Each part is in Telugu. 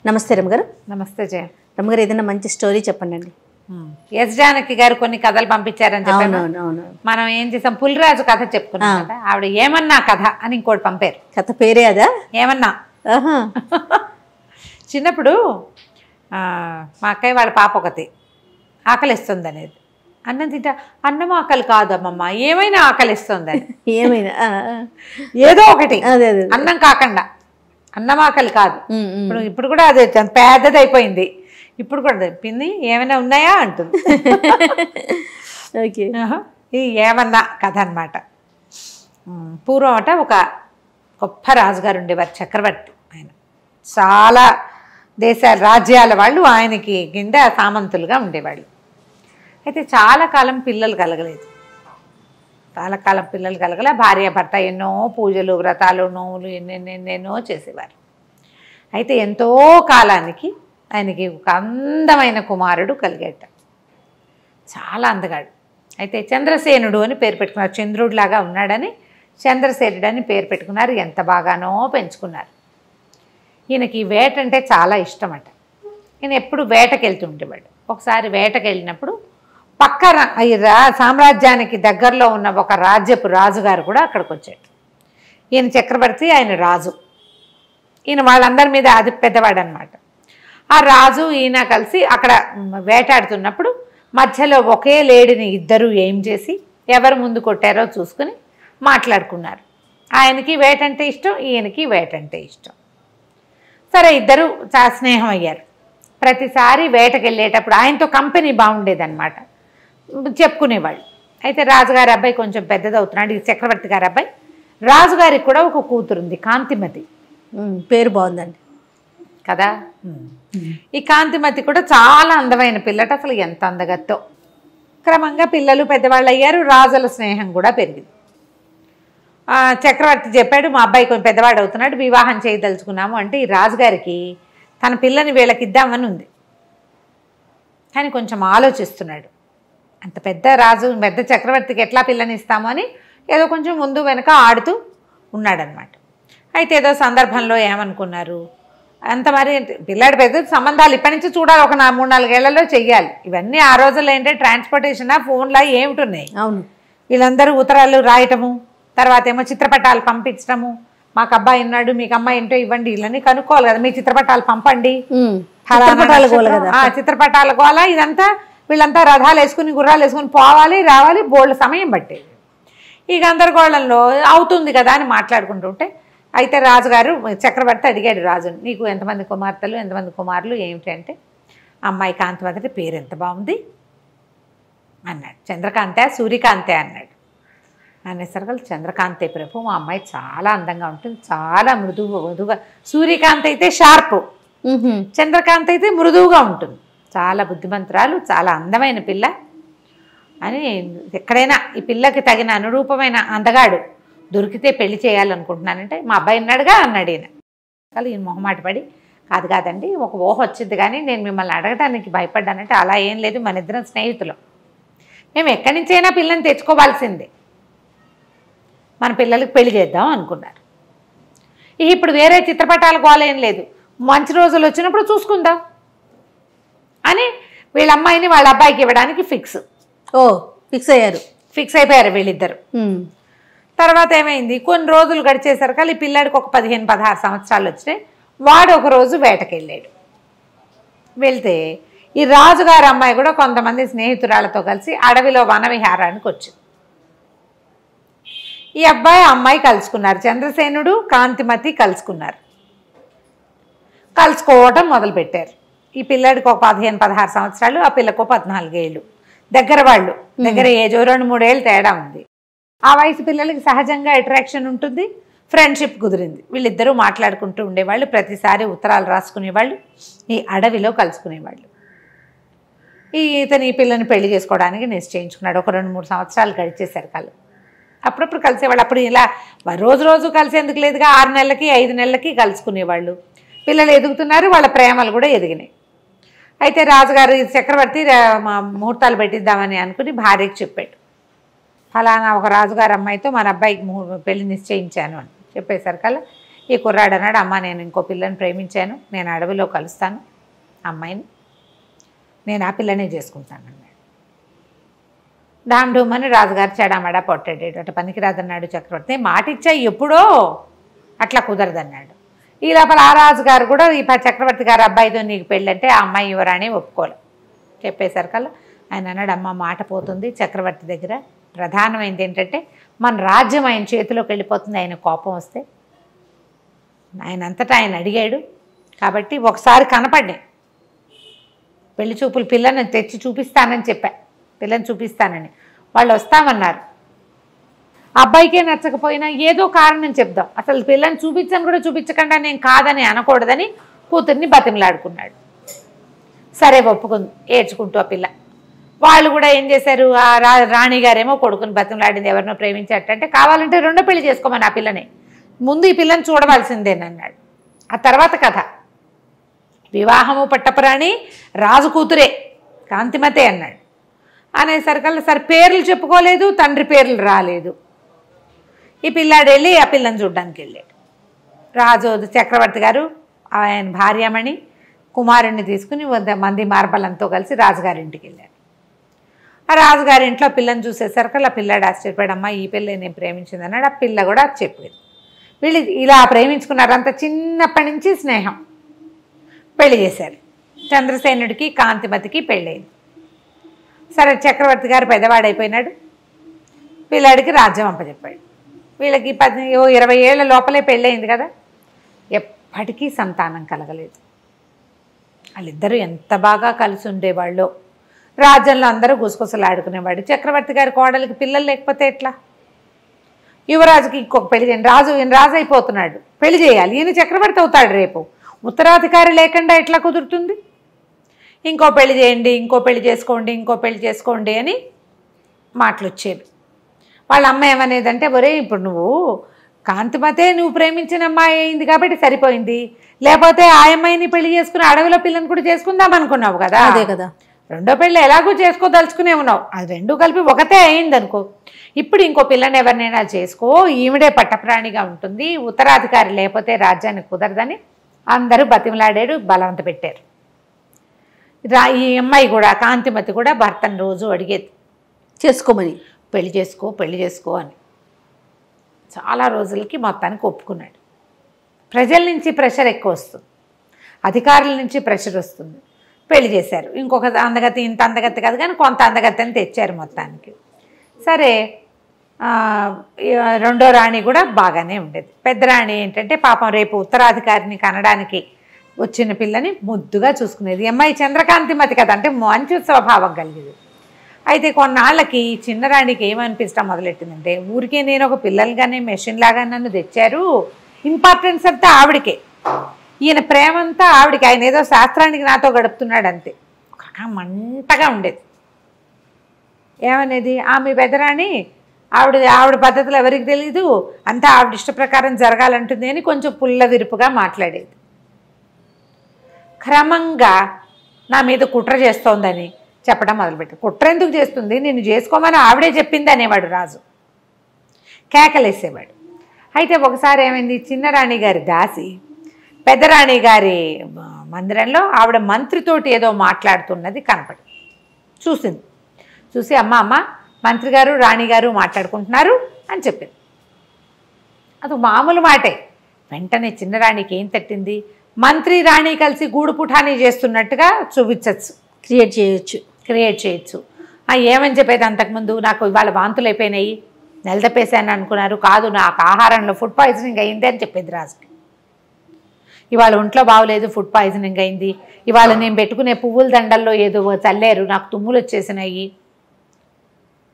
నమస్తే రమగారు. నమస్తే జయ. రమగారు ఏదైనా మంచి స్టోరీ చెప్పండి. ఎస్ జానకి గారు కొన్ని కథలు పంపించారని చెప్పాను. మనం ఏం చేసాం, పులిరాజు కథ చెప్పుకున్నాం కదా, ఆవిడ ఏమన్నా కథ అని ఇంకోటి పంపారు. కథ పేరే అదా? ఏమన్నా. చిన్నప్పుడు మా అక్కయ్య వాళ్ళ పాప ఒకటి ఆకలిస్తుంది అనేది, అన్నం తింటా, అన్నం ఆకలి కాదమ్మమ్మ, ఏమైనా ఆకలిస్తుంది అని. ఏమైనా ఏదో ఒకటి, అన్నం కాకుండా, అన్నం ఆకలి కాదు. ఇప్పుడు కూడా అదే పెద్దది అయిపోయింది. ఇప్పుడు కూడా పిన్ని ఏమైనా ఉన్నాయా అంటుంది. ఓకే, ఇది ఏమన్నా కథ అనమాట. పూర్వం అట ఒక గొప్ప రాజుగారు ఉండేవారు, చక్రవర్తి. ఆయన చాలా దేశాల రాజ్యాల వాళ్ళు ఆయనకి కింద సామంతులుగా ఉండేవాళ్ళు. అయితే చాలా కాలం పిల్లలు కలగలేదు. భార్యాభర్త ఎన్నో పూజలు, వ్రతాలు, నోములు ఎన్నెన్నెన్నెన్నో చేసేవారు. అయితే ఎంతో కాలానికి ఆయనకి ఒక అందమైన కుమారుడు కలిగేట, చాలా అందగాడు. అయితే చంద్రసేనుడు అని పేరు పెట్టుకున్నారు. చంద్రుడిలాగా ఉన్నాడని చంద్రసేనుడు అని పేరు పెట్టుకున్నారు. ఎంత బాగానో పెంచుకున్నారు. ఈయనకి వేట అంటే చాలా ఇష్టమట. ఈయన ఎప్పుడు వేటకి వెళ్తుండేవాడు. ఒకసారి వేటకి వెళ్ళినప్పుడు పక్క సామ్రాజ్యానికి దగ్గరలో ఉన్న ఒక రాజ్యపు రాజుగారు కూడా అక్కడికి వచ్చాడు. ఈయన చక్రవర్తి, ఆయన రాజు. ఈయన వాళ్ళందరి మీద అది పెద్దవాడు అనమాట. ఆ రాజు ఈయన కలిసి అక్కడ వేటాడుతున్నప్పుడు మధ్యలో ఒకే లేడిని ఇద్దరు ఏం చేసి ఎవరు ముందు కొట్టారో చూసుకుని మాట్లాడుకున్నారు. ఆయనకి వేట అంటే ఇష్టం, ఈయనకి వేట అంటే ఇష్టం. సరే, ఇద్దరు చాలా స్నేహం అయ్యారు. ప్రతిసారి వేటకి వెళ్ళేటప్పుడు ఆయనతో కంపెనీ బాగుండేదన్నమాట, చెప్పుకునేవాళ్ళు. అయితే రాజుగారి అబ్బాయి కొంచెం పెద్దదవుతున్నాడు, ఈ చక్రవర్తి గారి అబ్బాయి. రాజుగారికి కూడా ఒక కూతురుంది, కాంతిమతి. పేరు బాగుందండి కదా. ఈ కాంతిమతి కూడా చాలా అందమైన పిల్లట. అసలు ఎంత అందగత్తో. క్రమంగా పిల్లలు పెద్దవాళ్ళు అయ్యారు, రాజుల స్నేహం కూడా పెరిగింది. చక్రవర్తి చెప్పాడు, మా అబ్బాయి కొంచెం పెద్దవాడు అవుతున్నాడు, వివాహం చేయదలుచుకున్నాము అంటే ఈ రాజుగారికి తన పిల్లని వీళ్ళకి ఇద్దామని ఉంది. కానీ కొంచెం ఆలోచిస్తున్నాడు. అంత పెద్ద రాజు, పెద్ద చక్రవర్తికి ఎట్లా పిల్లని ఇస్తాము అని ఏదో కొంచెం ముందు వెనక ఆడుతూ ఉన్నాడనమాట. అయితే ఏదో సందర్భంలో ఏమనుకున్నారు, అంత మరి పిల్లాడి పెద్ద సంబంధాలు ఇప్పటి నుంచి చూడాలి, ఒక 3-4 ఏళ్లలో చెయ్యాలి. ఇవన్నీ ఆ రోజుల్లో ఏంటంటే ట్రాన్స్పోర్టేషన్, ఫోన్లా ఏమిటున్నాయి. అవును, వీళ్ళందరూ వీళ్ళందరూ ఉత్తరాలు రాయటము, తర్వాత ఏమో చిత్రపటాలు పంపించడము. మాకు అబ్బాయి ఉన్నాడు, మీకు అమ్మాయి ఏంటో ఇవ్వండి, ఇవన్నీ కనుక్కోవాలి కదా. మీ చిత్రపటాలు పంపండి, చిత్రపటాల గోల ఇదంతా. వీళ్ళంతా రథాలు వేసుకుని, గుర్రాలు వేసుకుని పోవాలి రావాలి, బోల్డ్ సమయం పట్టేది. ఈ గందరగోళంలో అవుతుంది కదా అని మాట్లాడుకుంటుంటే, అయితే రాజుగారు, చక్రవర్తి అడిగాడు రాజుని, నీకు ఎంతమంది కుమార్తెలు, ఎంతమంది కుమారులు, ఏమిటి అంటే, అమ్మాయి కాంతిమతి పేరు ఎంత బాగుంది అన్నాడు. చంద్రకాంతే, సూర్యకాంతే అన్నాడు. అనేసరికి చంద్రకాంతే ప్రభు, మా అమ్మాయి చాలా అందంగా ఉంటుంది, చాలా మృదువుగా. సూర్యకాంత్ అయితే షార్ప్, చంద్రకాంత్ అయితే మృదువుగా ఉంటుంది, చాలా బుద్ధిమంతురాలు, చాలా అందమైన పిల్ల అని. ఎక్కడైనా ఈ పిల్లకి తగిన అనురూపమైన అందగాడు దొరికితే పెళ్లి చేయాలనుకుంటున్నానంటే, మా అబ్బాయి ఉన్నాడుగా అన్నాడు ఈయన. అసలు ఈయన మొహమాట పడి, కాదండి, ఒక ఊహ వచ్చింది కానీ నేను మిమ్మల్ని అడగడానికి భయపడ్డానంటే, అలా ఏం లేదు, మన ఇద్దరం స్నేహితులు, మేము ఎక్కడి నుంచైనా పిల్లని తెచ్చుకోవాల్సిందే, మన పిల్లలకి పెళ్లి చేద్దాం అనుకున్నారు. ఇప్పుడు వేరే చిత్రపటాల గోల ఏం లేదు, మంచి రోజులు వచ్చినప్పుడు చూసుకుందాం అని వీళ్ళ అమ్మాయిని వాళ్ళ అబ్బాయికి ఇవ్వడానికి ఫిక్స్ అయిపోయారు వీళ్ళిద్దరు. తర్వాత ఏమైంది, కొన్ని రోజులు గడిచేసరికి ఈ పిల్లాడికి ఒక 15-16 సంవత్సరాలు వచ్చినాయి. వాడు ఒకరోజు వేటకెళ్ళాడు. వెళ్తే ఈ రాజుగారి అమ్మాయి కూడా కొంతమంది స్నేహితురాలతో కలిసి అడవిలో వనవిహారానికి వచ్చింది. ఈ అబ్బాయి అమ్మాయి కలుసుకున్నారు, చంద్రసేనుడు కాంతిమతి కలుసుకున్నారు. కలుసుకోవటం మొదలుపెట్టారు. ఈ పిల్లాడికి ఒక 15-16 సంవత్సరాలు, ఆ పిల్లకు 14 ఏళ్ళు. దగ్గర ఏజో 2-3 ఏళ్ళు తేడా ఉంది. ఆ వయసు పిల్లలకి సహజంగా అట్రాక్షన్ ఉంటుంది, ఫ్రెండ్షిప్ కుదిరింది. వీళ్ళిద్దరూ మాట్లాడుకుంటూ ఉండేవాళ్ళు, ప్రతిసారి ఉత్తరాలు రాసుకునేవాళ్ళు, ఈ అడవిలో కలుసుకునేవాళ్ళు. ఈ పిల్లని పెళ్లి చేసుకోవడానికి నిశ్చయించుకున్నాడు. ఒక 2-3 సంవత్సరాలు గడిచేశారు కళ్ళు. అప్పుడప్పుడు కలిసేవాళ్ళు. అప్పుడు ఇలా రోజు కలిసేందుకు లేదుగా, 6 నెలలకి 5 నెలలకి కలుసుకునేవాళ్ళు. పిల్లలు ఎదుగుతున్నారు, వాళ్ళ ప్రేమలు కూడా ఎదిగినాయి. అయితే రాజుగారు, చక్రవర్తి ముహూర్తాలు పెట్టిద్దామని అనుకుని భార్యకి చెప్పాడు, ఫలానా ఒక రాజుగారి అమ్మాయితో మన అబ్బాయికి పెళ్లి నిశ్చయించాను అని చెప్పేసరికల్లా ఈ కుర్రాడు అన్నాడు, అమ్మ నేను ఇంకో పిల్లని ప్రేమించాను, నేను అడవిలో కలుస్తాను అమ్మాయిని, నేను ఆ పిల్లనే చేసుకుంటాను అన్నాడు. డామ్ డూమ్ అని రాజుగారు చెడామడా పొట్టాడు. అటు పనికి రాదన్నాడు చక్రవర్తి. మాట ఇచ్చా ఎప్పుడో, అట్లా కుదరదన్నాడు. ఈ లోపల ఆ రాజుగారు కూడా ఈ చక్రవర్తి గారు అబ్బాయితో నీకు పెళ్ళంటే ఆ అమ్మాయి యువరాణి ఒప్పుకోలే. చెప్పేసరికల్లా ఆయన అన్నాడు, అమ్మ మాట పోతుంది చక్రవర్తి దగ్గర, ప్రధానమైనది ఏంటంటే మన రాజ్యం ఆయన చేతిలోకి వెళ్ళిపోతుంది, ఆయన కోపం వస్తే. ఆయన అంతటా ఆయన అడిగాడు కాబట్టి ఒకసారి కనపడ్డాయి పెళ్లి చూపులు, పిల్లని తెచ్చి చూపిస్తానని చెప్పా, పిల్లని చూపిస్తానని. వాళ్ళు వస్తామన్నారు. అబ్బాయికే నచ్చకపోయినా ఏదో కారణం చెప్దాం, అసలు పిల్లని చూపించని కూడా చూపించకుండా నేను కాదని అనకూడదని కూతుర్ని బతిమలాడుకున్నాడు. సరే ఒప్పుకుంది ఏడ్చుకుంటూ ఆ పిల్ల. వాళ్ళు కూడా ఏం చేశారు, ఆ రాణిగారేమో కొడుకుని బతిమలాడింది, ఎవరినో ప్రేమించేటంటే కావాలంటే రెండో పెళ్లి చేసుకోమని ఆ పిల్లని, ముందు ఈ పిల్లని చూడవలసిందేనన్నాడు. ఆ తర్వాత కథ, వివాహము పట్టపురాణి రాజు కూతురే కాంతిమతే అన్నాడు. అనేసరికల్లా సరే పేర్లు చెప్పుకోలేదు, తండ్రి పేర్లు రాలేదు. ఈ పిల్లాడు వెళ్ళి ఆ పిల్లని చూడ్డానికి వెళ్ళాడు. రాజు చక్రవర్తి గారు ఆయన భార్యమణి కుమారుణ్ణి తీసుకుని మంది మార్బలంతో కలిసి రాజుగారింటికి వెళ్ళాడు. ఆ రాజుగారింట్లో పిల్లని చూసేసరికి ఆ పిల్లాడు ఆశ్చర్యపోయాడమ్మా ఈ పిల్ల నేను ప్రేమించింది అన్నాడు. ఆ పిల్ల కూడా చెప్పేది. వీళ్ళు ఇలా ప్రేమించుకున్నారు, అంత చిన్నప్పటి నుంచి స్నేహం. పెళ్లి చేశారు. చంద్రసేనుడికి కాంతిమతికి పెళ్ళయింది. సరే చక్రవర్తి గారు పెద్దవాడైపోయినాడు, పిల్లాడికి రాజ్యం అప్పచెప్పాడు. వీళ్ళకి 20 ఏళ్ల లోపలే పెళ్ళయింది కదా, ఎప్పటికీ సంతానం కలగలేదు. వాళ్ళిద్దరూ ఎంత బాగా కలిసి ఉండేవాళ్ళు. రాజ్యంలో అందరూ గుసగుసలాడుకునేవాడు. చక్రవర్తి గారి కోడలికి పిల్లలు లేకపోతే ఎట్లా? యువరాజుకి ఇంకొక పెళ్లి చేయండి, ఈయన రాజు అయిపోతున్నాడు, పెళ్లి చేయాలి, ఈయన చక్రవర్తి అవుతాడు రేపు, ఉత్తరాధికారి లేకుండా ఎట్లా కుదురుతుంది? ఇంకో పెళ్లి చేయండి, ఇంకో పెళ్లి చేసుకోండి, ఇంకో పెళ్లి చేసుకోండి అని మాటలు వచ్చేవి. వాళ్ళ అమ్మ ఏమనేదంటే, ఒరే ఇప్పుడు నువ్వు కాంతిమతే నువ్వు ప్రేమించిన అమ్మాయి అయింది కాబట్టి సరిపోయింది, లేకపోతే ఆ అమ్మాయిని పెళ్లి చేసుకుని అడవిలో పిల్లని కూడా చేసుకుందాం అనుకున్నావు కదా, అదే కదా, రెండో పెళ్ళి ఎలాగో చేసుకోదలుచుకునే ఉన్నావు, అది రెండు కలిపి ఒకటే అయింది అనుకో, ఇప్పుడు ఇంకో పిల్లని ఎవరినైనా చేసుకో, ఈవిడే పట్టప్రాణిగా ఉంటుంది, ఉత్తరాధికారి లేకపోతే రాజ్యానికి కుదరదని అందరూ బతిమలాడాడు, బలవంత పెట్టారు. ఈ అమ్మాయి కూడా కాంతిమతి కూడా భర్తను రోజు అడిగేది చేసుకోమని, పెళ్లి చేసుకో పెళ్లి చేసుకో అని. చాలా రోజులకి మొత్తానికి ఒప్పుకున్నాడు. ప్రజల నుంచి ప్రెషర్ ఎక్కువ వస్తుంది, అధికారుల నుంచి ప్రెషర్ వస్తుంది. పెళ్లి చేశారు. ఇంకొక అందగతి ఇంత అందగతి కాదు కానీ కొంత అందగతిని తెచ్చారు మొత్తానికి. సరే రెండో రాణి కూడా బాగానే ఉండేది. పెద్ద రాణి ఏంటంటే పాపం రేపు ఉత్తరాధికారిని కనడానికి వచ్చిన పిల్లని ముద్దుగా చూసుకునేది. అమ్మాయి చంద్రకాంతిమతి కదా, అంటే మంచి స్వభావం కలిగేది. అయితే కొన్నాళ్ళకి చిన్నరాణికి ఏమనిపించడం మొదలెట్టిందంటే, ఊరికే నేను ఒక పిల్లలుగానే మెషిన్ లాగా నన్ను తెచ్చారు, ఇంపార్టెన్స్ అంతా ఆవిడికే, ఈయన ప్రేమంతా ఆవిడికి, ఆయన ఏదో శాస్త్రానికి నాతో గడుపుతున్నాడు అంతే. మంటగా ఉండేది. ఏమనేది, ఆమె పెద్దరాణి ఆవిడ పద్ధతులు ఎవరికి తెలీదు, అంతా ఆవిడ ఇష్ట ప్రకారం జరగాలంటుంది అని కొంచెం పుల్ల విరుపుగా మాట్లాడేది. క్రమంగా నా మీద కుట్ర చేస్తోందని చెప్పడం మొదలుపెట్టాడు. కుట్ర ఎందుకు చేస్తుంది, నిన్ను చేసుకోమని ఆవిడే చెప్పింది అనేవాడు రాజు, కేకలేసేవాడు. అయితే ఒకసారి ఏమైంది, చిన్నరాణి గారి దాసి పెద్దరాణి గారి మందిరంలో ఆవిడ మంత్రితోటి ఏదో మాట్లాడుతున్నది కనపడి చూసింది. చూసి అమ్మ మంత్రి గారు రాణిగారు మాట్లాడుకుంటున్నారు అని చెప్పింది. అది మామూలు మాటే. వెంటనే చిన్నరాణికి ఏం తట్టింది, మంత్రి రాణి కలిసి గూడు పుఠానీ చేస్తున్నట్టుగా చూపించచ్చు, క్రియేట్ చేయొచ్చు. ఏమని చెప్పేది, అంతకుముందు నాకు ఇవాళ వాంతులు అయిపోయినాయి, నెలదప్పేసాను అనుకున్నారు, కాదు నాకు ఆహారంలో ఫుడ్ పాయిజనింగ్ అయింది అని చెప్పేది రాజుకి. ఇవాళ ఒంట్లో బాగోలేదు, ఫుడ్ పాయిజనింగ్ అయింది, ఇవాళ నేను పెట్టుకునే పువ్వుల దండల్లో ఏదో చల్లారు, నాకు తుమ్ములు వచ్చేసినాయి,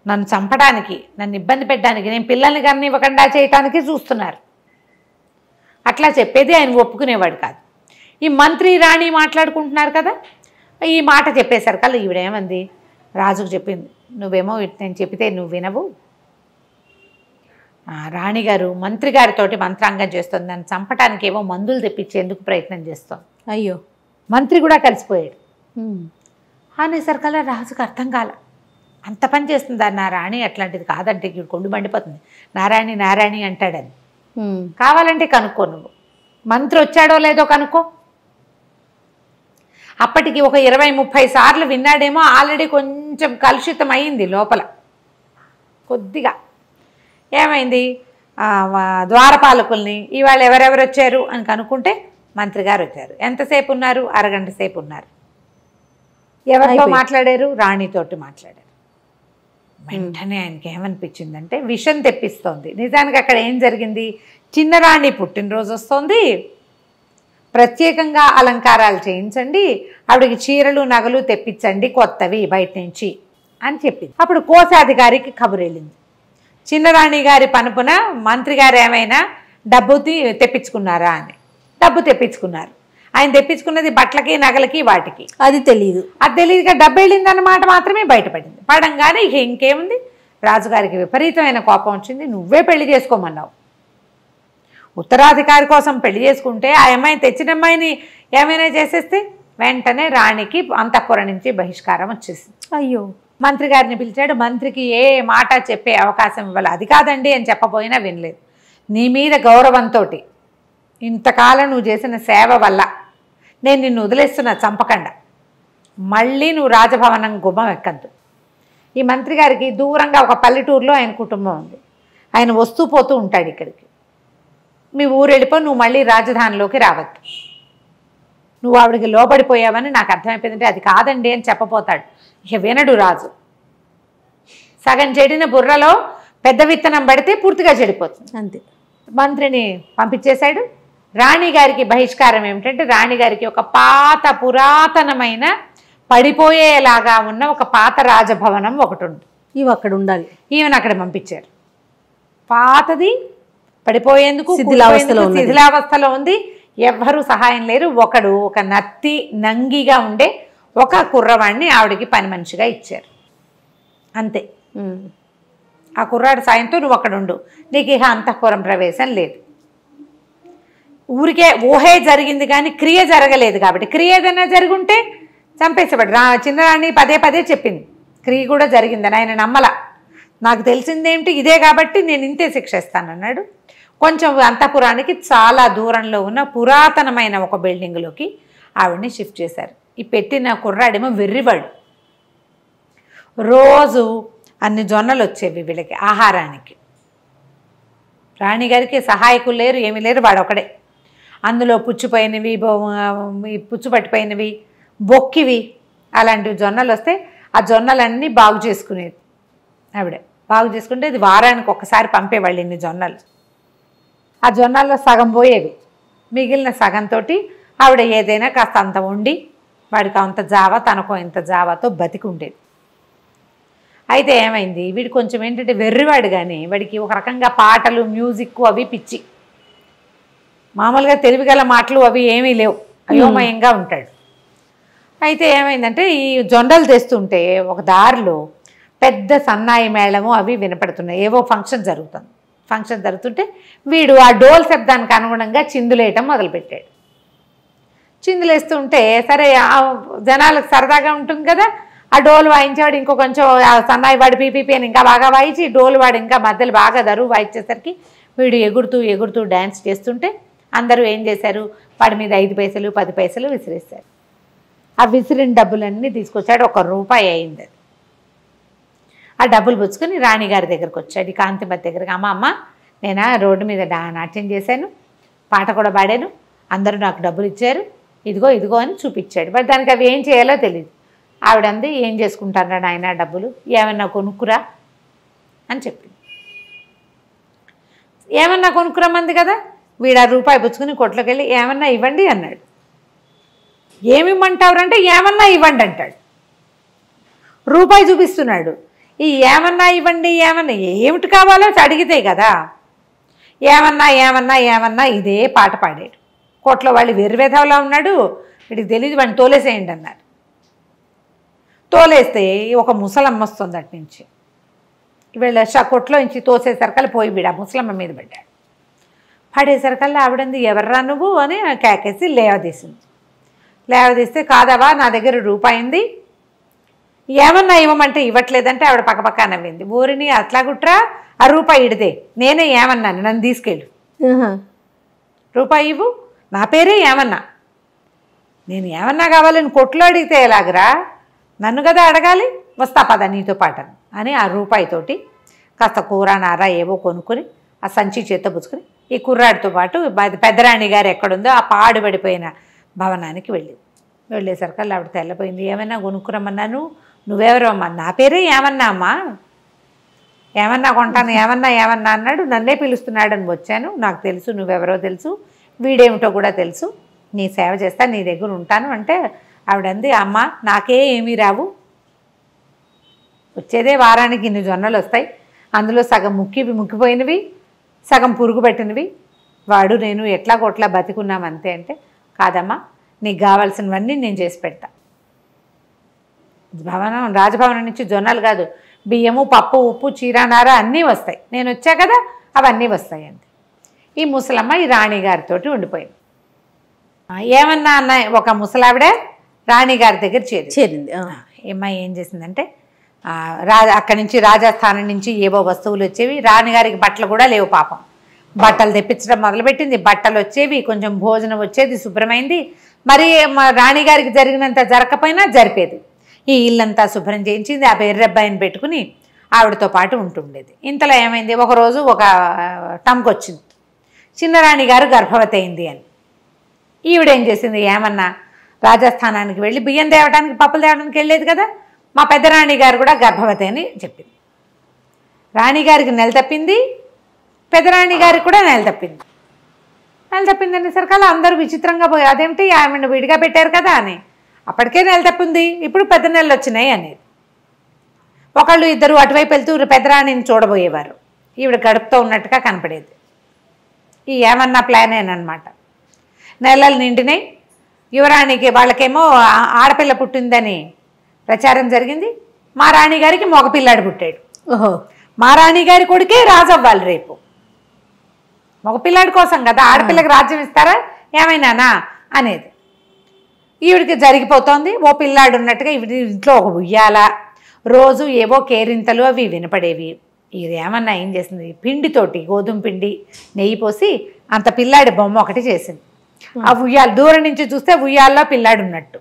నన్ను చంపడానికి, నన్ను ఇబ్బంది పెట్టడానికి, నేను పిల్లల్ని కానీ ఇవ్వకుండా చేయటానికి చూస్తున్నారు, అట్లా చెప్పేది. ఆయన ఒప్పుకునేవాడు కాదు. ఈ మంత్రి రాణి మాట్లాడుకుంటున్నారు కదా, ఈ మాట చెప్పేశారు కల్లా ఈవిడేమంది, రాజుకు చెప్పింది, నువ్వేమో నేను చెప్తే నువ్వు వినవు, రాణిగారు మంత్రి గారితోటి మంత్రాంగం చేస్తుంది, నన్ను చంపటానికి ఏమో మందులు తెప్పించేందుకు ప్రయత్నం చేస్తాను. అయ్యో, మంత్రి కూడా కలిసిపోయాడు. అనేసరికల్లా రాజుకు అర్థం కాల, అంత పని చేస్తుందా నా రాణి, అట్లాంటిది కాదంటే కొండు మండిపోతుంది, నారాయణి నారాయణి అంటాడని, కావాలంటే కనుక్కో నువ్వు మంత్రి వచ్చాడో లేదో కనుక్కో. అప్పటికి ఒక 20-30 సార్లు విన్నాడేమో. ఆల్రెడీ కొంచెం కలుషితం అయింది లోపల కొద్దిగా. ఏమైంది, ద్వారపాలకుల్ని ఇవాళ ఎవరెవరు వచ్చారు అని కనుక్కుంటే మంత్రి గారు వచ్చారు. ఎంతసేపు ఉన్నారు? అరగంట సేపు ఉన్నారు. ఎవరితో మాట్లాడారు? రాణితోటి మాట్లాడారు. వెంటనే ఆయనకి ఏమనిపించిందంటే విషం తెప్పిస్తోంది. నిజానికి అక్కడ ఏం జరిగింది, చిన్న రాణి పుట్టినరోజు వస్తోంది, ప్రత్యేకంగా అలంకారాలు చేయించండి, ఆవిడకి చీరలు నగలు తెప్పించండి కొత్తవి బయట నుంచి అని చెప్పింది. అప్పుడు కోశాధికారికి కబురు వెళ్ళింది, చిన్నరాణి గారి పనుపున మంత్రి గారు ఏమైనా డబ్బు తెప్పించుకున్నారా అని. డబ్బు తెప్పించుకున్నారు. ఆయన తెప్పించుకున్నది బట్టలకి నగలకి వాటికి. అది తెలియదు. అది తెలియదుగా డబ్బు వెళ్ళిందన్నమాట మాత్రమే బయటపడింది. పడంగానే ఇక ఇంకేముంది, రాజుగారికి విపరీతమైన కోపం వచ్చింది. నువ్వే పెళ్లి చేసుకోమన్నావు, ఉత్తరాధికారి కోసం పెళ్లి చేసుకుంటే ఆ అమ్మాయిని తెచ్చిన అమ్మాయిని ఏమైనా చేసేస్తే వెంటనే రాణికి అంతఃపురం నుంచి బహిష్కారం వచ్చేసింది. అయ్యో. మంత్రి గారిని పిలిచాడు. మంత్రికి ఏ మాట చెప్పే అవకాశం ఇవ్వాలి. అది కాదండి అని చెప్పబోయినా వినలేదు. నీ మీద గౌరవంతో ఇంతకాలం నువ్వు చేసిన సేవ వల్ల నేను నిన్ను వదిలేస్తున్నా, చంపకుండా. మళ్ళీ నువ్వు రాజభవనం గుమ్మం ఎక్కద్దు. ఈ మంత్రి గారికి దూరంగా ఒక పల్లెటూరులో ఆయన కుటుంబం ఉంది. ఆయన వస్తూ పోతూ ఉంటాడు ఇక్కడికి. మీ ఊరు వెళ్ళిపో, నువ్వు మళ్ళీ రాజధానిలోకి రావద్దు. నువ్వు ఆవిడకి లోబడిపోయావని నాకు అర్థమైపోయిందంటే అది కాదండి అని చెప్పపోతాడు. ఇక వినడు రాజు. సగం చెడిన బుర్రలో పెద్ద విత్తనం పడితే పూర్తిగా చెడిపోతుంది. అంతే. మంత్రిని పంపించేశాడు. రాణిగారికి బహిష్కారం ఏమిటంటే రాణిగారికి ఒక పాత పురాతనమైన పడిపోయేలాగా ఉన్న ఒక పాత రాజభవనం ఒకటి ఉంది. ఇవి అక్కడ ఉండాలి. ఈమెను అక్కడ పంపించారు. పాతది, పడిపోయేందుకు శిథిలావస్థలో ఉంది. ఎవ్వరూ సహాయం లేరు. ఒక నత్తి నంగిగా ఉండే ఒక కుర్రవాడిని ఆవిడకి పని మనిషిగా ఇచ్చారు. అంతే. ఆ కుర్రాడి సాయంతో నువ్వు అక్కడ ఉండు, నీకు ఇక అంతఃపురం ప్రవేశం లేదు. ఊరికే ఊహే జరిగింది కానీ క్రియ జరగలేదు కాబట్టి, క్రియ ఏదైనా జరుగుంటే చంపేసేవాడు. చిన్నరాణి పదే పదే చెప్పింది క్రియ కూడా జరిగిందని. ఆయన నమ్మల. నాకు తెలిసిందేమిటి ఇదే కాబట్టి నేను ఇంతే శిక్ష ఇస్తానన్నాడు. కొంచెం అంతఃపురానికి చాలా దూరంలో ఉన్న పురాతనమైన ఒక బిల్డింగ్లోకి ఆవిడని షిఫ్ట్ చేశారు. ఈ పెట్టిన కుర్రాడేమో వెర్రివాడు. రోజు అన్ని జొన్నలు వచ్చేవి వీళ్ళకి ఆహారానికి. రాణిగారికి సహాయకులు లేరు, ఏమీ లేరు, వాడు ఒకడే. అందులో పుచ్చిపోయినవి, పుచ్చుపట్టిపోయినవి, బొక్కివి అలాంటివి జొన్నలు వస్తే ఆ జొన్నలన్నీ బాగు చేసుకునేది ఆవిడ. బాగు చేసుకుంటే ఇది వారానికి ఒక్కసారి పంపేవాళ్ళు ఇన్ని జొన్నలు. ఆ జొన్నల్లో సగం పోయేవి. మిగిలిన సగంతో ఆవిడ ఏదైనా కాస్త అంత వండి వాడికి అంత జావా, తనకో ఇంత జావాతో బతికి ఉండేది. అయితే ఏమైంది, వీడు కొంచెం ఏంటంటే వెర్రివాడు, కానీ వాడికి ఒక రకంగా పాటలు, మ్యూజిక్ అవి పిచ్చి. మామూలుగా తెలివిగల మాటలు అవి ఏమీ లేవు, అయోమయంగా ఉంటాడు. అయితే ఏమైందంటే ఈ జొండలు తెస్తుంటే ఒక దారిలో పెద్ద సన్నాయి మేళము అవి వినపడుతున్నాయి. ఏవో ఫంక్షన్ జరుగుతుంది. ఫంక్షన్ జరుగుతుంటే వీడు ఆ డోల్ శబ్దానికి అనుగుణంగా చిందులేయటం మొదలుపెట్టాడు. చిందులేస్తుంటే సరే జనాలకు సరదాగా ఉంటుంది కదా, ఆ డోలు వాయించేవాడు ఇంకో కొంచెం సన్నాయి వాడు పీపీపీ అని ఇంకా బాగా వాయించి, డోలు వాడు ఇంకా మధ్యలో బాగా దరువు వాయించేసరికి వీడు ఎగురుతూ ఎగురుతూ డ్యాన్స్ చేస్తుంటే అందరూ ఏం చేశారు, వాడి మీద 5 పైసలు 10 పైసలు విసిరేశారు. ఆ విసిరిన డబ్బులన్నీ తీసుకొచ్చాడు. 1 రూపాయి అయింది. ఆ డబ్బులు పుచ్చుకొని రాణిగారి దగ్గరకు వచ్చాడు, కాంతిమతి దగ్గరికి. అమ్మ నేను రోడ్డు మీద నాట్యం చేశాను, పాట కూడా పాడాను, అందరూ నాకు డబ్బులు ఇచ్చారు, ఇదిగో ఇదిగో అని చూపించాడు. బట్ దానికి అవి ఏం చేయాలో తెలియదు. ఆవిడంది, ఏం చేసుకుంటారా నాయన డబ్బులు, ఏమన్నా కొనుక్కురా అని చెప్పింది. ఏమన్నా కొనుక్కురమ్మంది కదా. వీడు ఆ రూపాయి పుచ్చుకుని కొట్లోకి వెళ్ళి ఏమన్నా ఇవ్వండి అన్నాడు. ఏమిమ్మంటావురంటే ఏమన్నా ఇవ్వండి అంటాడు. రూపాయి చూపిస్తున్నాడు. ఈ ఏమన్నా ఇవ్వండి, ఏమన్నా ఏమిటి కావాలో అడిగితే కదా. ఏమన్నా ఏమన్నా ఏమన్నా ఇదే పాట పాడాడు. కోట్లో వాళ్ళు వెర్రివేధవలా ఉన్నాడు, వీడికి తెలియదు, వాడిని తోలేసేయండి అన్నారు. తోలేస్తే ఒక ముసలమ్మ వస్తుంది అటు నుంచి. వీళ్ళ కొట్లో నుంచి తోసేసరికల్లా పోయి వీడు ఆ ముసలమ్మ మీద పడ్డాడు. పడేసరికల్లా ఆవిడంది, ఎవర్రా నువ్వు అని కేకేసి లేవదీసింది. లేవదీస్తే, కాదవా నా దగ్గర రూపాయి ఉంది, ఏమన్నా ఇవ్వమంటే ఇవ్వట్లేదంటే ఆవిడ పక్కపక్క నవ్వింది. ఊరిని అట్లా గుట్రా, ఆ రూపాయి ఇడితే నేనే ఏమన్నాను, నన్ను తీసుకెళ్ళు, రూపాయి ఇవ్వు, నా పేరే ఏమన్నా. నేను ఏమన్నా కావాలని కొట్లో అడిగితే ఎలాగరా, నన్ను కదా అడగాలి, వస్తా పద నీతో పాటను అని ఆ రూపాయితోటి కాస్త కూర నార ఏవో కొనుక్కొని ఆ సంచి చేత్తో పుచ్చుకొని ఈ కుర్రాడితో పాటు పెద్దరాణి గారు ఎక్కడుందో ఆ పాడుపడిపోయిన భవనానికి వెళ్ళేసరికి ఆవిడ తెల్లపోయింది. ఏమైనా కొనుక్కురమ్మన్నాను, నువ్వెవరో అమ్మా. నా పేరే ఏమన్నా అమ్మా, ఏమన్నా కొంటాను, ఏమన్నా అన్నాడు, నన్నే పిలుస్తున్నాడని వచ్చాను. నాకు తెలుసు నువ్వెవరో తెలుసు, వీడేమిటో కూడా తెలుసు, నీ సేవ చేస్తా, నీ దగ్గర ఉంటాను అంటే ఆవిడంది, అమ్మ నాకే ఏమీ రావు, వచ్చేదే వారానికి ఇన్ని జొన్నలు వస్తాయి, అందులో సగం ముక్కిపోయినవి, సగం పురుగు పెట్టినవి, వాడు నేను ఎట్లా కొట్లా బతికున్నాం అంతే. అంటే కాదమ్మా, నీకు కావాల్సినవన్నీ నేను చేసి పెడతా. రాజభవనం నుంచి జొన్నలు కాదు, బియ్యము, పప్పు, ఉప్పు, చీరానార అన్నీ వస్తాయి, నేను వచ్చా కదా అవన్నీ వస్తాయి అంతే. ఈ ముసలమ్మ ఈ రాణిగారితో ఉండిపోయింది. ఏమన్నా అన్న ఒక ముసలావిడ రాణిగారి దగ్గర చేరింది. అమ్మాయి ఏం చేసిందంటే అక్కడి నుంచి రాజస్థానం నుంచి ఏవో వస్తువులు వచ్చేవి, రాణిగారికి బట్టలు కూడా లేవు పాపం, బట్టలు తెప్పించడం మొదలుపెట్టింది, బట్టలు వచ్చేవి, కొంచెం భోజనం వచ్చేది, శుభ్రమైంది. మరి రాణిగారికి జరిగినంత జరగకపోయినా జరిపేది. ఈ ఇల్లంతా శుభ్రం చేయించింది, ఆ బెర్రబ్బాయిని పెట్టుకుని ఆవిడతో పాటు ఉంటుండేది. ఇంతలో ఏమైంది, ఒకరోజు ఒక టంక్ వచ్చింది, చిన్నరాణి గారు గర్భవతి అయింది అని. ఈవిడేం చేసింది, ఏమన్నా రాజస్థానానికి వెళ్ళి బియ్యం తేవడానికి పప్పులు తేవడానికి వెళ్ళేది కదా, మా పెద్దరాణి గారు కూడా గర్భవతి అని చెప్పింది. రాణిగారికి నెల తప్పింది, పెద్దరాణి గారికి కూడా నెల తప్పింది. అనేసరికి అలా అందరూ విచిత్రంగా పోయి, అదేమిటి ఆమెను విడిగా పెట్టారు కదా అని. అప్పటికే నెల తప్పింది, ఇప్పుడు పెద్ద నెలలు వచ్చినాయి అనేది. ఒకళ్ళు ఇద్దరు అటువైపు వెళ్తూ పెద్దరాణిని చూడబోయేవారు, ఈవిడ గడుపుతూ ఉన్నట్టుగా కనపడేది. ఈ ఏమన్నా ప్లానేనమాట. నెలలు నిండినాయి, యువరాణికి వాళ్ళకేమో ఆడపిల్ల పుట్టిందని ప్రచారం జరిగింది. మా రాణిగారికి మగపిల్లాడు పుట్టాడు. ఓహో, మా రాణిగారి కొడుకే రాజు అవ్వాలి రేపు. మగపిల్లాడి కోసం కదా, ఆడపిల్లకి రాజ్యం ఇస్తారా ఏమైనానా అనేది. ఈవిడికి జరిగిపోతోంది. ఓ పిల్లాడు ఉన్నట్టుగా ఈవిడి ఇంట్లో ఒక ఉయ్యాల, రోజు ఏవో కేరింతలు అవి వినపడేవి. ఇది ఏమన్నా ఏం చేసింది, పిండితోటి గోధుమ పిండి నెయ్యి పోసి అంత పిల్లాడి బొమ్మ ఒకటి చేసింది. ఆ ఉయ్యాల దూరం నుంచి చూస్తే ఉయ్యాల్లో పిల్లాడు ఉన్నట్టు,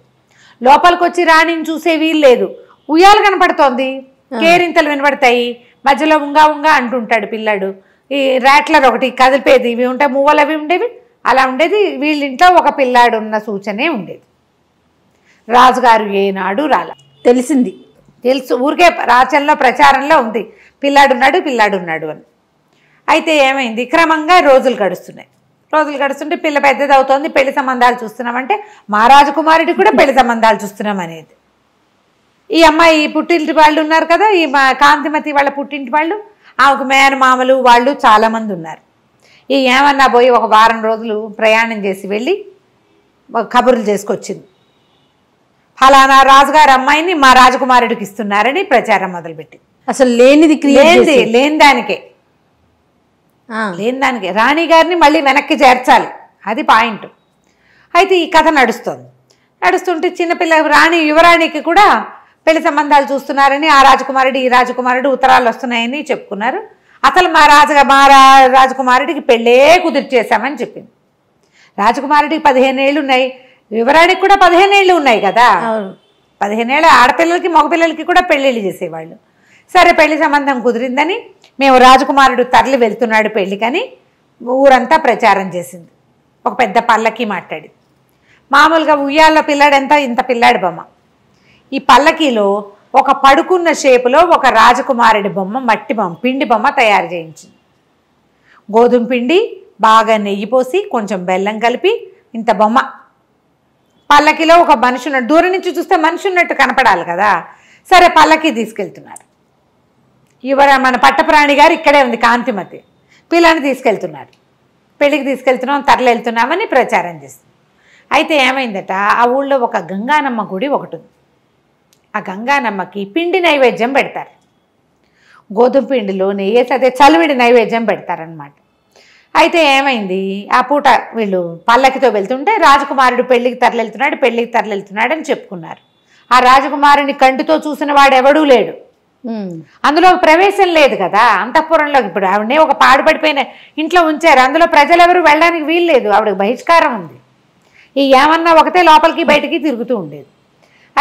లోపలికి వచ్చి రాణిని చూసే వీలు లేదు, ఉయ్యాలు కనపడుతోంది, కేరింతలు వినపడతాయి, మధ్యలో ఉంగా అంటుంటాడు పిల్లాడు. ఈ ర్యాట్లర్ ఒకటి కదిలిపేది, ఇవి ఉంటాయి, మువ్వలు అవి ఉండేవి, అలా ఉండేది. వీళ్ళింట్లో ఒక పిల్లాడు ఉన్న సూచనే ఉండేది. రాజుగారు ఏనాడు తెలుసు, ఊరికే రాచంలో ప్రచారంలో ఉంది, పిల్లాడున్నాడు అని. అయితే ఏమైంది, క్రమంగా రోజులు గడుస్తుంటే పిల్ల పెద్దది అవుతోంది, పెళ్లి సంబంధాలు చూస్తున్నామంటే మా రాజకుమారుడికి కూడా పెళ్లి సంబంధాలు చూస్తున్నాం అనేది. ఈ అమ్మాయి పుట్టింటి వాళ్ళు ఉన్నారు కదా, ఈ కాంతిమతి వాళ్ళ పుట్టింటి వాళ్ళు, ఆమెకు మేనమామలు వాళ్ళు చాలామంది ఉన్నారు. ఈ ఏమన్నా పోయి ఒక వారం రోజులు ప్రయాణం చేసి వెళ్ళి కబుర్లు చేసుకొచ్చింది. ఫలానా రాజుగారి అమ్మాయిని మా రాజకుమారుడికి ఇస్తున్నారని ప్రచారం మొదలుపెట్టి, అసలు లేని దానికే రాణి గారిని మళ్ళీ వెనక్కి చేర్చాలి, అది పాయింట్. అయితే ఈ కథ నడుస్తుంటే చిన్నపిల్ల యువరాణికి కూడా పెళ్లి సంబంధాలు చూస్తున్నారని ఆ రాజకుమారుడు ఈ రాజకుమారుడు ఉత్తరాలు వస్తున్నాయని చెప్పుకున్నారు. అసలు మా రాజకుమారుడికి పెళ్ళే కుదిర్చేశామని చెప్పింది. రాజకుమారుడికి 15 ఏళ్ళు ఉన్నాయి, యువరాణికి కూడా 15 ఏళ్ళు ఉన్నాయి కదా. 15 ఏళ్ళ ఆడపిల్లలకి మగపిల్లలకి కూడా పెళ్ళిళ్ళు చేసేవాళ్ళు. సరే పెళ్లి సంబంధం కుదిరిందని మేము రాజకుమారుడు తరలి వెళ్తున్నాడు పెళ్ళికని ఊరంతా ప్రచారం చేసింది. ఒక పెద్ద పల్లకి మాట్లాడి, మామూలుగా ఉయ్యాల్లో పిల్లాడంతా ఇంత పిల్లాడి బొమ్మ, ఈ పల్లకీలో ఒక పడుకున్న షేపులో ఒక రాజకుమారుడి బొమ్మ, మట్టి బొమ్మ, పిండి బొమ్మ తయారు చేయించింది. గోధుమ పిండి బాగా నెయ్యి పోసి కొంచెం బెల్లం కలిపి ఇంత బొమ్మ, పల్లకిలో ఒక మనిషి ఉన్నట్టు, దూరం నుంచి చూస్తే మనిషి ఉన్నట్టు కనపడాలి కదా. సరే పల్లకి తీసుకెళ్తున్నారు. మన పట్టప్రాణి గారు ఇక్కడే ఉంది, కాంతిమతి, పిల్లని తీసుకెళ్తున్నారు, పెళ్ళికి తీసుకెళ్తున్నాం, తరలి వెళ్తున్నామని ప్రచారం చేస్తుంది. అయితే ఏమైందట, ఆ ఊళ్ళో ఒక గంగానమ్మ గుడి ఒకటి ఉంది. ఆ గంగానమ్మకి పిండి నైవేద్యం పెడతారు, గోధుమ పిండిలో నెయ్యేసి, అదే చలివిడి నైవేద్యం పెడతారనమాట. అయితే ఏమైంది, ఆ పూట వీళ్ళు పల్లకితో వెళ్తుంటే రాజకుమారుడు పెళ్ళికి తరలివెళ్తున్నాడు అని చెప్పుకున్నారు. ఆ రాజకుమారుని కంటితో చూసిన వాడు ఎవడూ లేడు, అందులో ప్రవేశం లేదు కదా అంతఃపురంలో. ఇప్పుడు ఆవిడనే ఒక పాడుపడిపోయిన ఇంట్లో ఉంచారు, అందులో ప్రజలెవరు వెళ్ళడానికి వీలు లేదు, ఆవిడకి బహిష్కారం ఉంది. ఈ ఏమన్నా ఒకటే లోపలికి బయటికి తిరుగుతూ ఉండేది.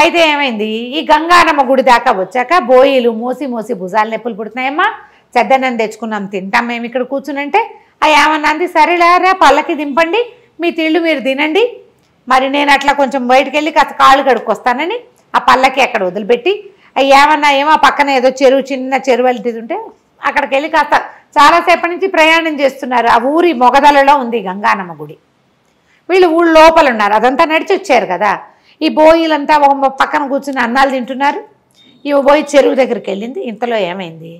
అయితే ఏమైంది, ఈ గంగానమ్మ గుడి దాకా వచ్చాక బోయిలు మోసి మోసి భుజాలు నొప్పులు పుడుతున్నాయమ్మా, చెద్దన్నం తెచ్చుకున్నాం తింటాం మేము ఇక్కడ కూర్చునంటే ఆ ఏమన్నా అంది, సరేలారా పల్లకి దింపండి, మీ తిళ్ళు మీరు తినండి, మరి నేను అట్లా కొంచెం బయటకు వెళ్ళి కాస్త కాళ్ళు కడుక్కొస్తానని ఆ పల్లకి అక్కడ వదిలిపెట్టి ఏమన్నా ఏమో పక్కన ఏదో చెరువు చిన్న చెరువు వెళ్తుంటే అక్కడికి వెళ్ళి కాస్త చాలాసేపటి నుంచి ప్రయాణం చేస్తున్నారు. ఆ ఊరి మొగదలలో ఉంది గంగానమ్మ గుడి. వీళ్ళు ఊళ్ళో లోపల ఉన్నారు, అదంతా నడిచి వచ్చారు కదా. ఈ బోయిలంతా ఒక పక్కన కూర్చుని అన్నాలు తింటున్నారు. ఈ బోయి చెరువు దగ్గరికి వెళ్ళింది. ఇంతలో ఏమైంది,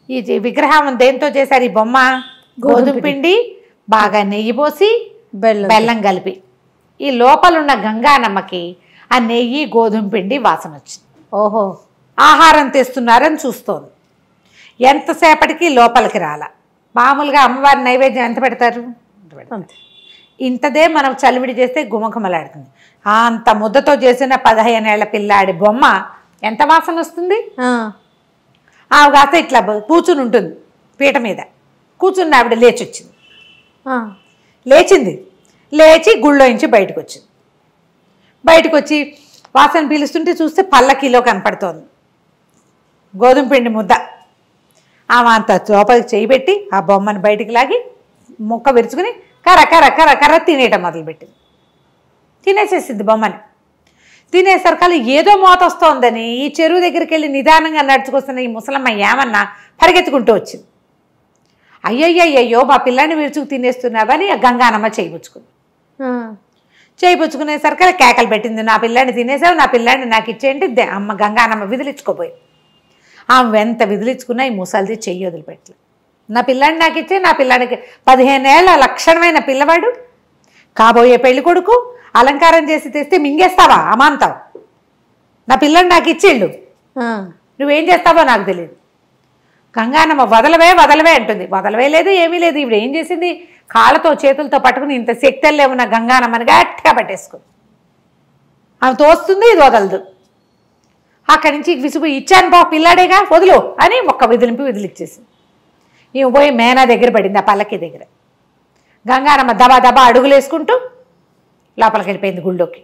ఈ విగ్రహం దేంతో చేశారు, ఈ బొమ్మ గోధుమ పిండి బాగా నెయ్యి పోసి బెల్లం కలిపి. ఈ లోపలున్న గంగానమ్మకి ఆ నెయ్యి గోధుమ పిండి వాసన వచ్చింది. ఓహో ఆహారం తెస్తున్నారని చూస్తోంది. ఎంతసేపటికి లోపలికి రాల. మామూలుగా అమ్మవారి నైవేద్యం ఎంత పెడతారు, ఇంతదే మనం చలివిడి చేస్తే గుమగుమలాడుతుంది. అంత ముద్దతో చేసిన 15 ఏళ్ల పిల్లాడి బొమ్మ ఎంత వాసన వస్తుంది. ఆమె కాస్త ఇట్లా కూర్చుని ఉంటుంది పీట మీద కూర్చుని ఆవిడ లేచింది, లేచి గుళ్ళోంచి బయటకు వచ్చింది. బయటకు వచ్చి వాసన పీలుస్తుంటే చూస్తే పల్లకీలో కనపడుతోంది గోధుమ పిండి ముద్ద. ఆమె అంత లోపలికి చేయి పెట్టి ఆ బొమ్మను బయటికి లాగి ముక్క విరుచుకుని కర్ర కర్ర కర్ర కర్ర తినేయటం మొదలుపెట్టింది. తినేసేసింది బొమ్మని. తినేసరికల్లా ఏదో మోత వస్తోందని ఈ చెరువు దగ్గరికి వెళ్ళి నిదానంగా నడుచుకొస్తున్న ఈ ముసలమ్మ ఏమన్నా పరిగెత్తుకుంటూ వచ్చింది. అయ్యయ్యో మా పిల్లాన్ని విరుచుకు తినేస్తున్నావని గంగానమ్మ చేయిపుచ్చుకుంది. చేయిపుచ్చుకునేసరికి కేకలు పెట్టింది, నా పిల్లాన్ని తినేసావు, నా పిల్లాన్ని నాకు ఇచ్చేయండి. అమ్మ గంగానమ్మ విదిలించుకోపోయి ఆమె ఎంత విదిలించుకున్నా ఈ ముసలిది చెయ్యి వదిలిపెట్టలే. నా పిల్లాన్ని నాకు ఇచ్చే, నా పిల్లానికి 15 ఏళ్ల లక్షణమైన పిల్లవాడు కాబోయే పెళ్లి కొడుకు అలంకారం చేసి తెస్తే మింగేస్తావా అమాంతావు, నా పిల్లని నాకు ఇచ్చేళ్ళు, నువ్వేం చేస్తావో నాకు తెలియదు. గంగానమ్మ వదలవే అంటుంది. వదలవే లేదు ఏమీ లేదు. ఇప్పుడు ఏం చేసింది, కాళ్ళతో చేతులతో పట్టుకుని ఇంత శక్తుల్లో ఉన్న గంగానమ్మని గట్టిగా పట్టేసుకుంది. ఆమె తోస్తుంది, ఇది వదలదు. అక్కడి నుంచి విసుగు, ఇచ్చాను బా పిల్లాడేగా వదులు అని ఒక్క విదిలిచ్చేసింది. ఈమె పోయి మేనా దగ్గర పడింది, ఆ పల్లకి దగ్గర. గంగానమ్మ దబా దబా అడుగులు వేసుకుంటూ లోపలికి వెళ్ళిపోయింది గుళ్ళోకి.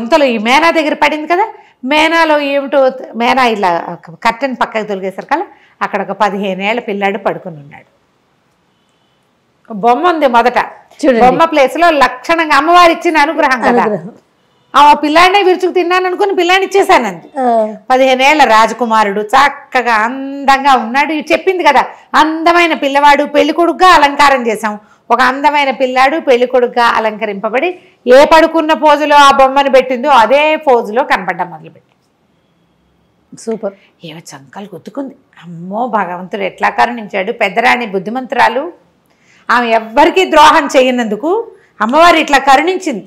ఇంతలో ఈ మేనా దగ్గర పడింది కదా, మేనాలో ఏమిటో మేనా ఇలా కర్టెన్ పక్కకు తొలిగేసరికల్లా అక్కడ ఒక 15 ఏళ్ల పిల్లాడు పడుకుని ఉన్నాడు. బొమ్మ ఉంది మొదట, బొమ్మ ప్లేస్లో లక్షణంగా అమ్మవారు ఇచ్చిన అనుగ్రహం కదా. ఆ పిల్లాడినే విరుచుకు తిన్నాను అనుకుని పిల్లాడిని ఇచ్చేసానంది. 15 ఏళ్ల రాజకుమారుడు చక్కగా అందంగా ఉన్నాడు. చెప్పింది కదా, అందమైన పిల్లవాడు పెళ్లి కొడుకుగా అలంకారం చేశాం. ఒక అందమైన పిల్లాడు పెళ్లి కొడుకుగా అలంకరింపబడి ఏ పడుకున్న పోజులో ఆ బొమ్మను పెట్టిందో అదే పోజులో కనపడ్డం మొదలుపెట్టి. సూపర్. ఏమో చంకలు గుర్తుకుంది. అమ్మో భగవంతుడు ఎట్లా కరుణించాడు. పెద్దరాణి బుద్ధిమంతురాలు, ఆమె ఎవ్వరికీ ద్రోహం చేయనందుకు అమ్మవారు ఇట్లా కరుణించింది.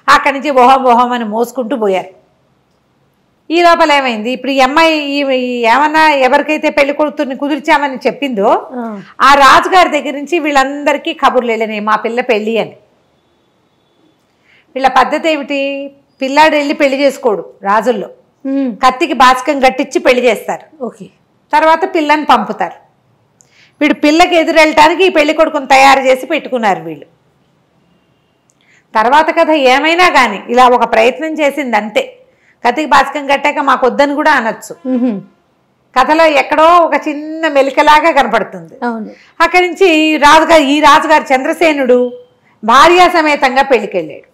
అక్కడి నుంచి ఓహం అని మోసుకుంటూ పోయారు. ఈ లోపల ఏమైంది, ఇప్పుడు ఈ అమ్మాయి ఏమన్నా ఎవరికైతే పెళ్లి కొడుకుని కుదిర్చామని చెప్పిందో ఆ రాజుగారి దగ్గర నుంచి వీళ్ళందరికీ కబుర్లు వెళ్ళినాయి, మా పిల్ల పెళ్ళి అని. వీళ్ళ పద్ధతి ఏమిటి, పిల్లాడు వెళ్ళి పెళ్లి చేసుకోడు రాజుల్లో, కత్తికి బాచకం కట్టించి పెళ్లి చేస్తారు. ఓకే, తర్వాత పిల్లని పంపుతారు. వీడు పిల్లకి ఎదురెళ్ళటానికి ఈ పెళ్లి కొడుకుని తయారు చేసి పెట్టుకున్నారు వీళ్ళు. తర్వాత కథ ఏమైనా కానీ ఇలా ఒక ప్రయత్నం చేసింది అంతే. కత్తికి బాచకం కట్టాక మాకు వద్దని కూడా అనొచ్చు. కథలో ఎక్కడో ఒక చిన్న మెలికలాగా కనపడుతుంది. అక్కడి నుంచి ఈ రాజుగారు చంద్రసేనుడు భార్యా సమేతంగా పెళ్లికి వెళ్ళాడు.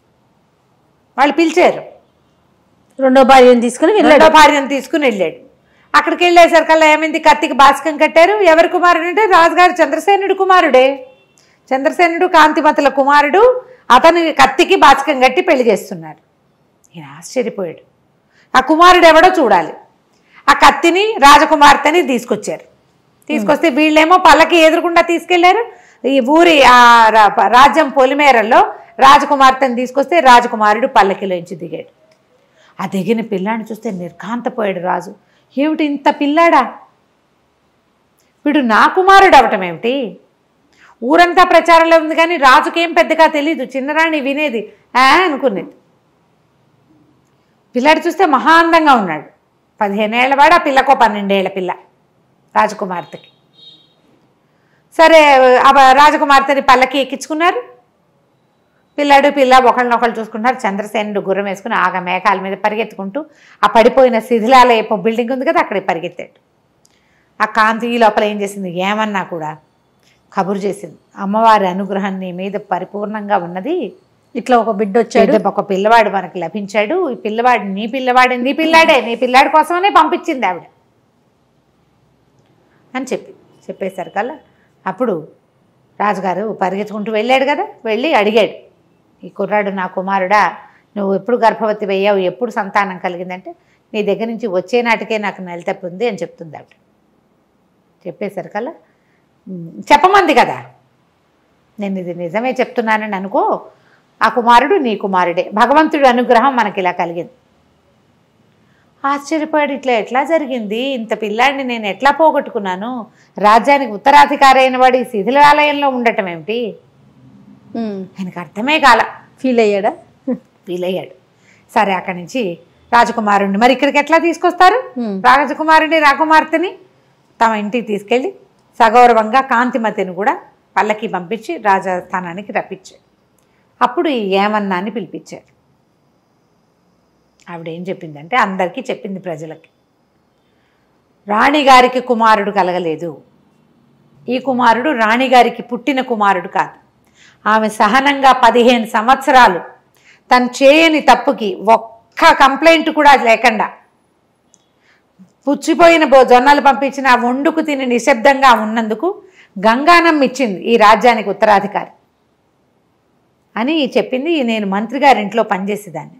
వాళ్ళు పిలిచారు, రెండో భార్యను తీసుకుని వెళ్ళాడు. అక్కడికి వెళ్ళేసరికల్లా ఏమైంది, కత్తికి బాచకం కట్టారు. ఎవరి కుమారుడు అంటే రాజుగారు చంద్రసేనుడు కుమారుడే. చంద్రసేనుడు కాంతిమతుల కుమారుడు. అతను కత్తికి బాచకం కట్టి పెళ్లి చేస్తున్నారు. ఈయన ఆశ్చర్యపోయాడు. ఆ కుమారుడు ఎవడో చూడాలి. ఆ కత్తిని రాజకుమార్తెని తీసుకొచ్చారు. తీసుకొస్తే వీళ్ళేమో పల్లకి ఎదురుకుండా తీసుకెళ్లారు. ఈ ఊరి రాజ్యం పొలిమేరల్లో రాజకుమార్తెని తీసుకొస్తే రాజకుమారుడు పల్లకిలోంచి దిగాడు. ఆ దిగిన పిల్లాడిని చూస్తే నిర్ఘాంతపోయాడు రాజు. ఏమిటి ఇంత పిల్లాడా, వీడు నా కుమారుడు అవటం ఏమిటి? ఊరంతా ప్రచారంలో ఉంది కానీ రాజుకేం పెద్దగా తెలీదు. చిన్నరాణి వినేది అనుకునేది. పిల్లాడు చూస్తే మహా అందంగా ఉన్నాడు. 15 ఏళ్ళవాడు, ఆ పిల్లకో 12 ఏళ్ల పిల్ల రాజకుమార్తెకి. సరే రాజకుమార్తెని పల్లకి ఎక్కించుకున్నారు. పిల్లాడు పిల్ల ఒకళ్ళనొకళ్ళు చూసుకుంటున్నారు. చంద్రసేనుడు గుర్రం వేసుకుని ఆగ మేఘాల మీద పరిగెత్తుకుంటూ ఆ పడిపోయిన శిథిలాలయపు బిల్డింగ్ ఉంది కదా అక్కడికి పరిగెత్తాడు. ఆ కాంతి ఈ లోపల ఏం చేసింది, ఏమన్నా కూడా కబురు చేసింది, అమ్మవారి అనుగ్రహం నీ మీద పరిపూర్ణంగా ఉన్నది, ఇట్లా ఒక బిడ్డ వచ్చాడు, ఒక పిల్లవాడు మనకు లభించాడు, ఈ పిల్లవాడు నీ పిల్లాడే, నీ పిల్లాడి కోసమనే పంపించింది ఆవిడ అని చెప్పేసరికల్లా అప్పుడు రాజుగారు పరిగెత్తుకుంటూ వెళ్ళాడు కదా, వెళ్ళి అడిగాడు, ఈ కుర్రాడు నా కుమారుడా, నువ్వు ఎప్పుడు గర్భవతి అయ్యావు, ఎప్పుడు సంతానం కలిగిందంటే నీ దగ్గర నుంచి వచ్చే నాటికే నాకు నెల తప్పింది అని చెప్తుంది ఆవిడ. చెప్పేసరికల్లా చెప్పమంది కదా, నేను ఇది నిజమే చెప్తున్నానని అనుకో, ఆ కుమారుడు నీ కుమారుడే, భగవంతుడి అనుగ్రహం మనకి ఇలా కలిగింది. ఆశ్చర్యపోయాడు, ఎట్లా జరిగింది, ఇంత పిల్లాడిని నేను ఎట్లా పోగొట్టుకున్నాను, రాజ్యానికి ఉత్తరాధికారి అయిన వాడు ఈ శిథిలాలయంలో ఉండటం ఏమిటి, ఆయనకు అర్థమే కాల. ఫీల్ అయ్యాడా? ఫీల్ అయ్యాడు. సరే అక్కడి నుంచి రాజకుమారుణ్ణి మరి ఇక్కడికి ఎట్లా తీసుకొస్తారు, రాజకుమారుని రాకుమార్తెని తమ ఇంటికి తీసుకెళ్ళి సగౌరవంగా కాంతిమతిని కూడా పల్లకి పంపించి రాజస్థానానికి రప్పించాడు. అప్పుడు ఈ ఏమన్నాన్ని పిలిపించారు. ఆవిడ ఏం చెప్పిందంటే అందరికీ చెప్పింది, ప్రజలకి, రాణిగారికి కుమారుడు కలగలేదు, ఈ కుమారుడు రాణిగారికి పుట్టిన కుమారుడు కాదు, ఆమె సహనంగా 15 సంవత్సరాలు తను చేయని తప్పుకి ఒక్క కంప్లైంట్ కూడా లేకుండా పుచ్చిపోయిన జొన్నలు పంపించిన ఆ వండుకు తిని నిశ్శబ్దంగా ఉన్నందుకు గంగానం ఇచ్చింది ఈ రాజ్యానికి ఉత్తరాధికారి అని చెప్పింది. నేను మంత్రి గారి ఇంట్లో పనిచేసేదాన్ని,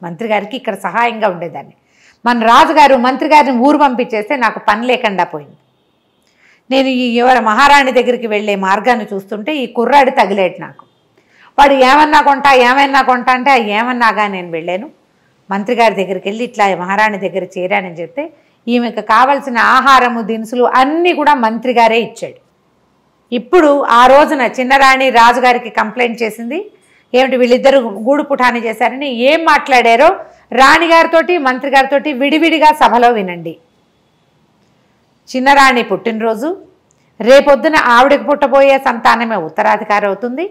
మంత్రి గారికి ఇక్కడ సహాయంగా ఉండేదాన్ని, మన రాజుగారు మంత్రి గారిని ఊరు పంపించేస్తే నాకు పని లేకుండా పోయింది. నేను ఈ మహారాణి దగ్గరికి వెళ్ళే మార్గాన్ని చూస్తుంటే ఈ కుర్రాడు తగిలేడు నాకు, వాడు ఏమన్నా కొంటా అంటే ఏమన్నాగా నేను వెళ్ళాను, మంత్రి గారి దగ్గరికి వెళ్ళి ఇట్లా మహారాణి దగ్గర చేరానని చెప్తే ఈమెకు కావలసిన ఆహారము దినుసులు అన్నీ కూడా మంత్రి గారే ఇచ్చాడు. ఇప్పుడు ఆ రోజున చిన్నరాణి రాజుగారికి కంప్లైంట్ చేసింది, ఏమిటి వీళ్ళిద్దరూ గూడు పుఠాని చేశారని, ఏం మాట్లాడారో రాణిగారితోటి మంత్రి గారితోటి విడివిడిగా సభలో వినండి. చిన్నరాణి పుట్టినరోజు, రేపొద్దున ఆవిడకి పుట్టబోయే సంతానమే ఉత్తరాధికారి అవుతుంది,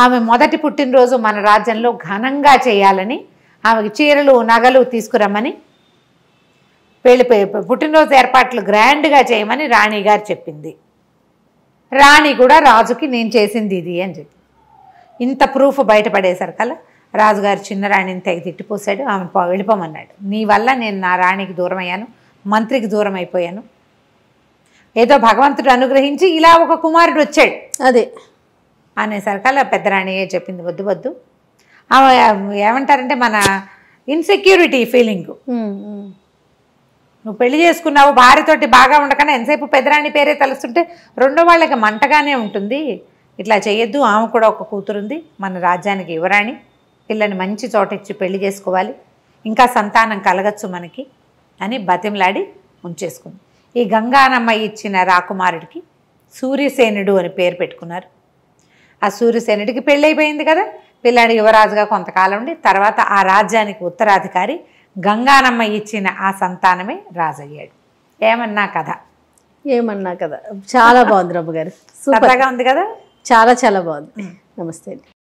ఆమె మొదటి పుట్టినరోజు మన రాజ్యంలో ఘనంగా చేయాలని, ఆమెకి చీరలు నగలు తీసుకురమ్మని, పుట్టినరోజు ఏర్పాట్లు గ్రాండ్గా చేయమని రాణిగారు చెప్పింది. రాణి కూడా రాజుకి నేను చేసింది ఇది అని చెప్పి ఇంత ప్రూఫ్ బయటపడేసరికల్లా రాజుగారు చిన్నరాణిని తెగ తిట్టిపోసాడు, ఆమె వెళ్ళిపోమన్నాడు. నీ వల్ల నేను నా రాణికి దూరం అయ్యాను, మంత్రికి దూరం అయిపోయాను, ఏదో భగవంతుడు అనుగ్రహించి ఇలా ఒక కుమారుడు వచ్చాడు అదే అనేసరికల్లా పెద్దరాణియే చెప్పింది, వద్దు ఆమె ఏమంటారంటే మన ఇన్సెక్యూరిటీ ఫీలింగ్, నువ్వు పెళ్లి చేసుకున్నావు భార్యతోటి బాగా ఉండకన్నా ఎంతసేపు పెద్దరాణి పేరే తలుస్తుంటే రెండో వాళ్ళకి మంటగానే ఉంటుంది, ఇట్లా చేయొద్దు, ఆమె కూడా ఒక కూతురుంది, మన రాజ్యానికి యువరాణి, పిల్లని మంచి చోట ఇచ్చి పెళ్లి చేసుకోవాలి, ఇంకా సంతానం కలగచ్చు మనకి అని బతిమలాడి ఉంచేసుకుంది. ఈ గంగానమ్మ ఇచ్చిన రాకుమారుడికి సూర్యసేనుడు అని పేరు పెట్టుకున్నారు. ఆ సూర్యసేనుడికి పెళ్ళైపోయింది కదా, పిల్లాడి యువరాజుగా కొంతకాలం ఉండి తర్వాత ఆ రాజ్యానికి ఉత్తరాధికారి గంగానమ్మ ఇచ్చిన ఆ సంతానమే రాజయ్యాడు. ఏమన్నా కథ చాలా బాగుంది రమ్మ గారు, సూపర్గా ఉంది కదా, చాలా బాగుంది. నమస్తే అండి.